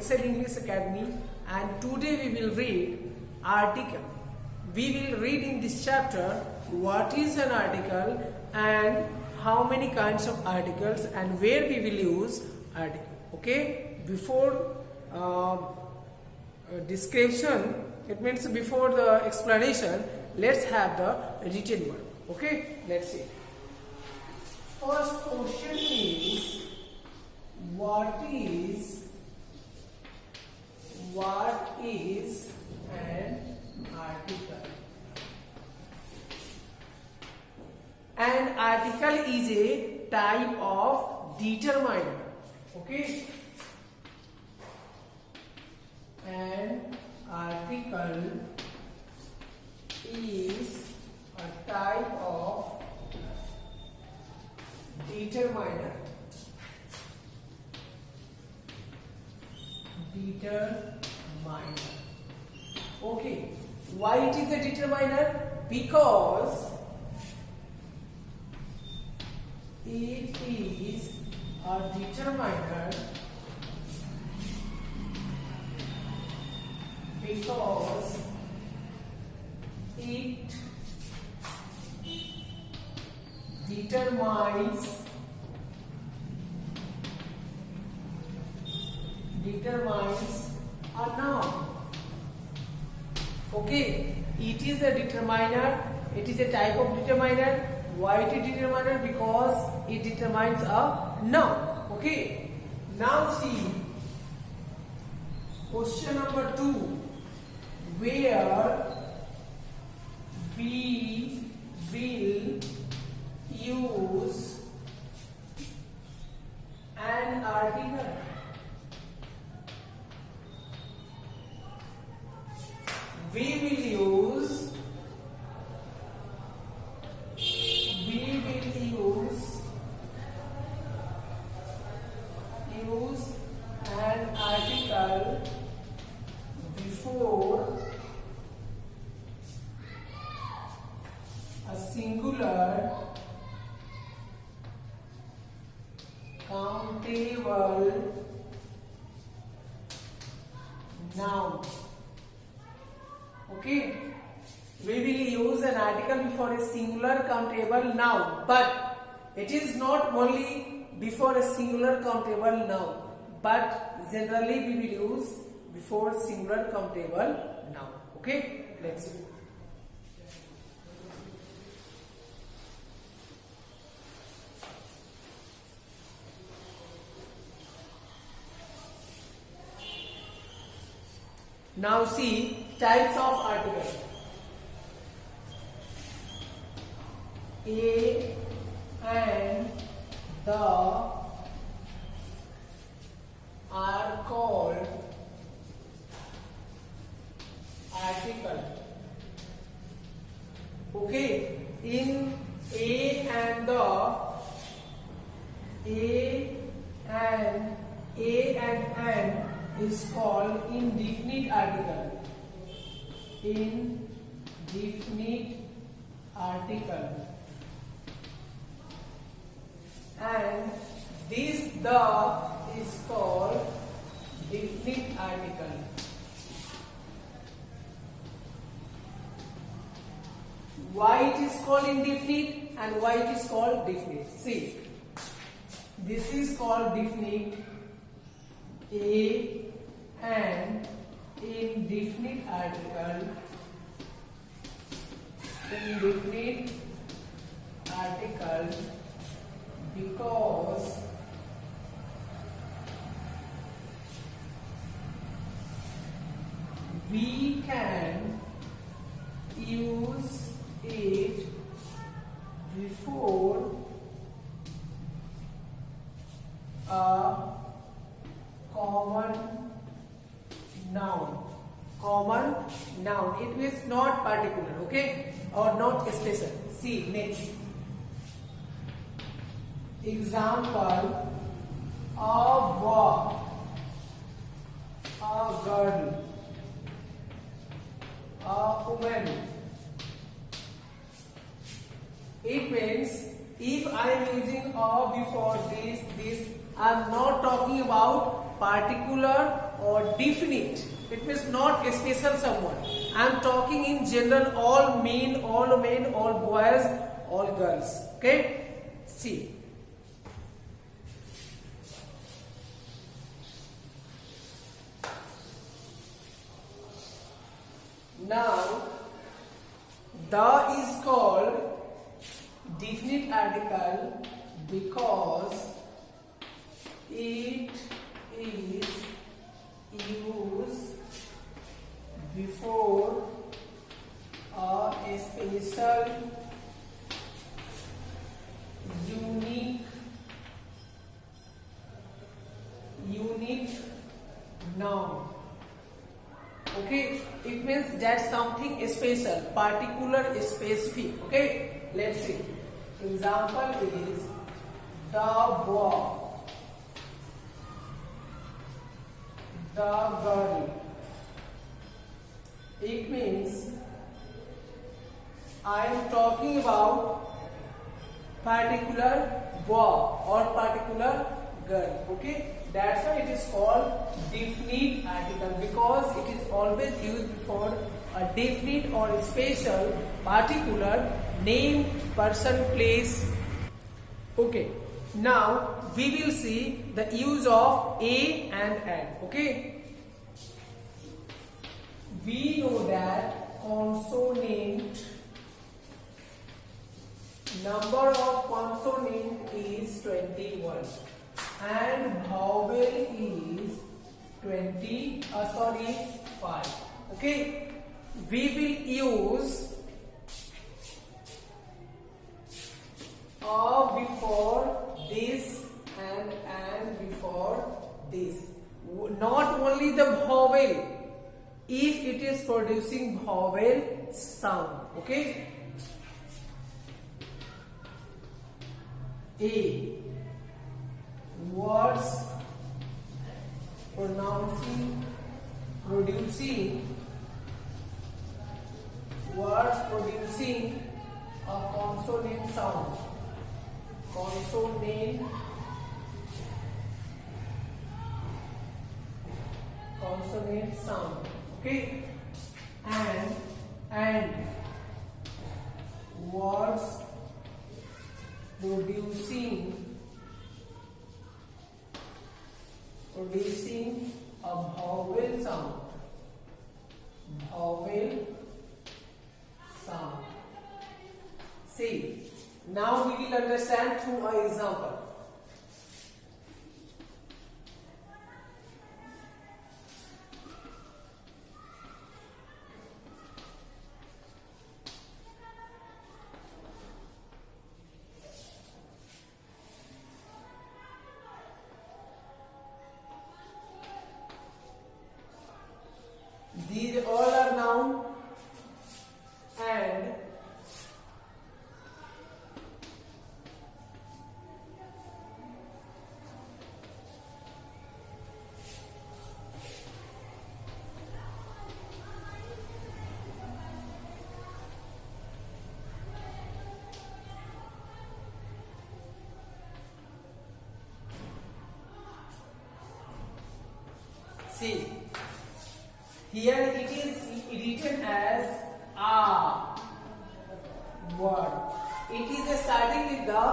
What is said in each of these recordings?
Excel English Academy, and today we will read article. We will read in this chapter what is an article and how many kinds of articles and where we will use article. Okay, before description, it means before the explanation, let's have the written one. Okay, let's see. First question is, what is an article? An article is a type of determiner. Okay, an article is a type of determiner. Okay, why it is a determiner? Because it is a determiner because it determines a noun. Okay, it is a determiner, it is a type of determiner. Why it is determiner? Because it determines a noun. Okay, now see question number 2, where we will use an article. We will use an article before a singular countable noun. Okay, we will use an article before a singular countable noun, but it is not only before a singular countable noun, but generally we will use before singular countable noun. Okay, let's see. Now see types of articles. A and the are called article. Okay, in A and the, A and an is called indefinite article. Indefinite article. And this the is called definite article. Why it is called indefinite and why it is called definite? See, this is called definite. A and indefinite article. Indefinite article because we can use it before a common noun. Common noun. It is not particular, okay, or not special. See next example: a boy, a girl, a woman. It means if I am using a before this, I am not talking about particular or definite. It means not a special someone. I am talking in general, all men, all boys, all girls. Okay, see. Now, the is called definite article because it is used before a special, unique noun. Okay, it means that something special, particular, specific. Okay, let's see. Example is the boy, the girl. It means I am talking about particular boy or particular girl. Okay, that's why it is called definite article, because it is always used before a definite or special, particular name, person, place. Okay, now we will see the use of a and and. Okay, we know that consonant, number of consonant is 21 and vowel is 5. Okay, we will use a before this and before this. Not only the vowel, if it is producing vowel sound. Okay, a words producing a consonant sound. Consonant sound. Okay, and words producing a vowel sound. See, now we will understand through an example. These all are noun and see. Here it is written as a word. It is starting with the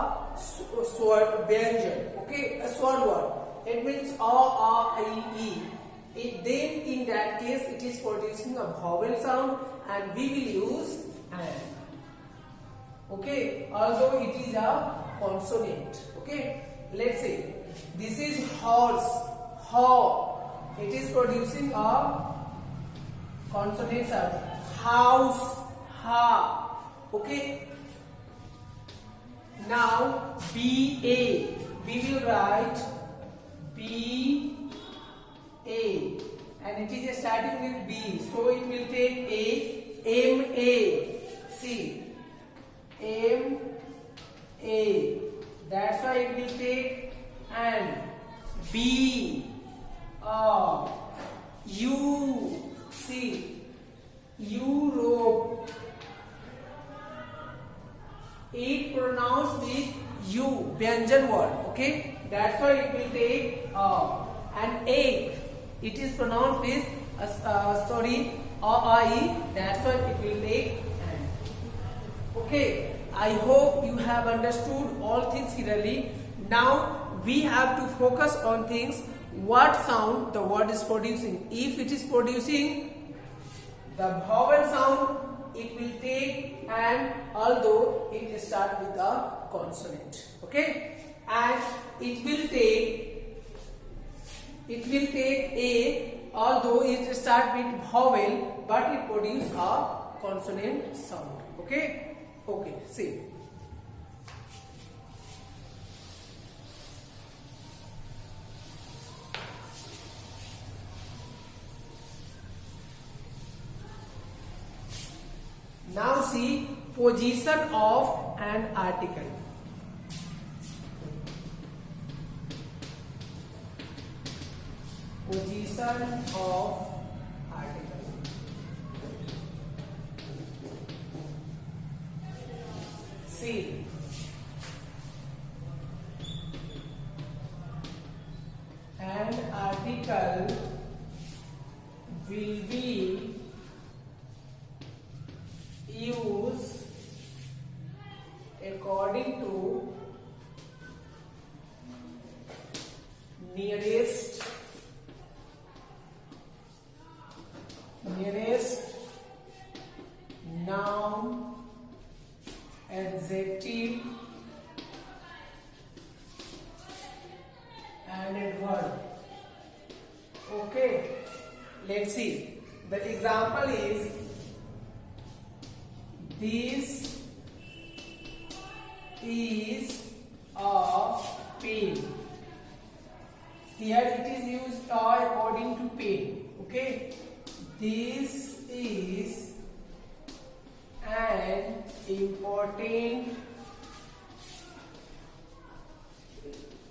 sword Vyanjan. Okay, a sword word. It means a, I, e. Then in that case it is producing a vowel sound and we will use and. Okay, although it is a consonant. Okay, let's say this is horse, ho. It is producing a consonant sound. House, ha. Okay. Now B-A. We will write B-A. And it is starting with B. So it will take A. M-A. See. M-A. That's why it will take and. B. U. See. Europe. It pronounced with U, Vyanjan word. Okay, that's why it will take and egg. it is pronounced with I. That's why it will take and. Okay, I hope you have understood all things clearly. Now we have to focus on things. What sound the word is producing? If it is producing the vowel sound, it will take and, although it starts with a consonant. Okay, and it will take a, although it starts with vowel, but it produces a consonant sound. Okay, see. Now see position of an article. Position of article. See. An article will be used according to nearest noun, adjective and adverb. Okay, let's see. The example is, this is a pen. Here it is used according to pen. Okay, this is an important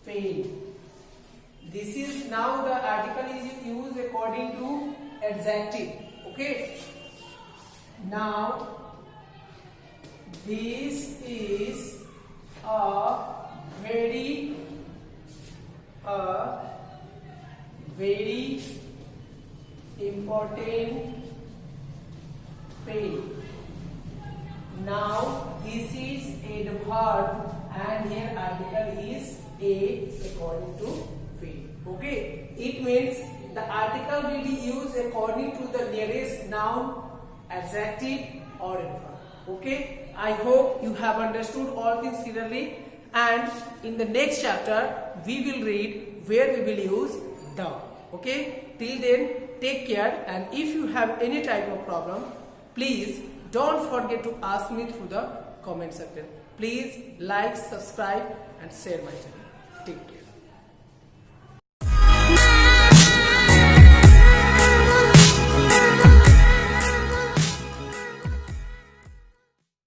pen. This is, now the article is used according to adjective. Okay, now this is a very important pen. Now this is adverb and here article is a according to pen. Okay, it means the article will be used according to the nearest noun, adjective or adverb. Okay, I hope you have understood all things clearly, and in the next chapter we will read where we will use the. Okay, till then take care, and if you have any type of problem, please don't forget to ask me through the comment section. Please like, subscribe and share my channel. Take care.